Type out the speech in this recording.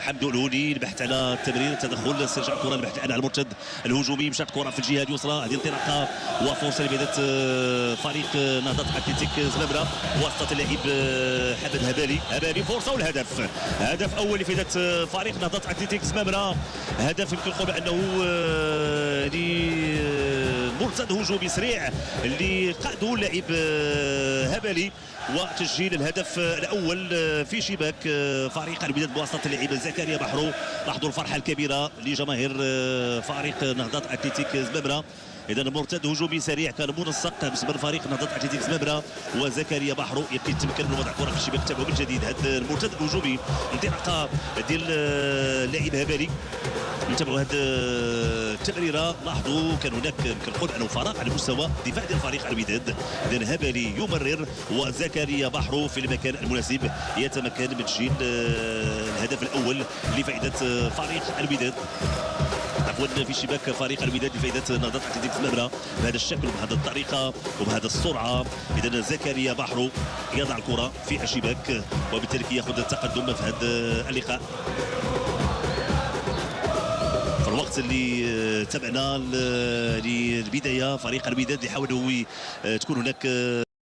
حمدو الهوني البحث على التمرير، التدخل، استرجاع الكره، البحث على المرتد الهجومي، مشات كره في الجهه اليسرى، هذه انطلاقه وفرصه لبدايه فريق نهضه اتلتيك زمامره وسط اللعيب حمد هبالي فرصه والهدف. هدف اول لفائده فريق نهضه اتلتيك زمامره، هدف يمكن القول بانه مرتد هجومي سريع اللي قاده اللاعب هبالي، وتسجيل الهدف الاول في شباك فريق الوداد بواسطه اللاعب زكريا بحرو. لاحظوا الفرحه الكبيره لجماهير فريق نهضه اتلتيك زمامره. اذا مرتد هجومي سريع كان منسق بالنسبه لفريق نهضه اتلتيك زمامره، وزكريا بحرو يتمكن من وضع كره في الشباك. تابعوا من جديد هذا المرتد الهجومي، انطلاقه ديال اللاعب هبالي. نتابعوا هذه التمريره، لاحظوا كان هناك يمكن نقول انه فراغ على مستوى دفاع ديال فريق الوداد. اذا هبالي يمرر وزكريا بحرو في المكان المناسب يتمكن من تسجيل الهدف الاول لفائده فريق الوداد، عفوا في شباك فريق الوداد لفائده نهضه اتلتيك زمامره بهذا الشكل وبهذه الطريقه وبهذا السرعه. اذا زكريا بحرو يضع الكره في الشباك وبالتالي ياخذ التقدم في هذا اللقاء. الوقت اللي تبعنا للبدايه فريق الوداد يحاول تكون هناك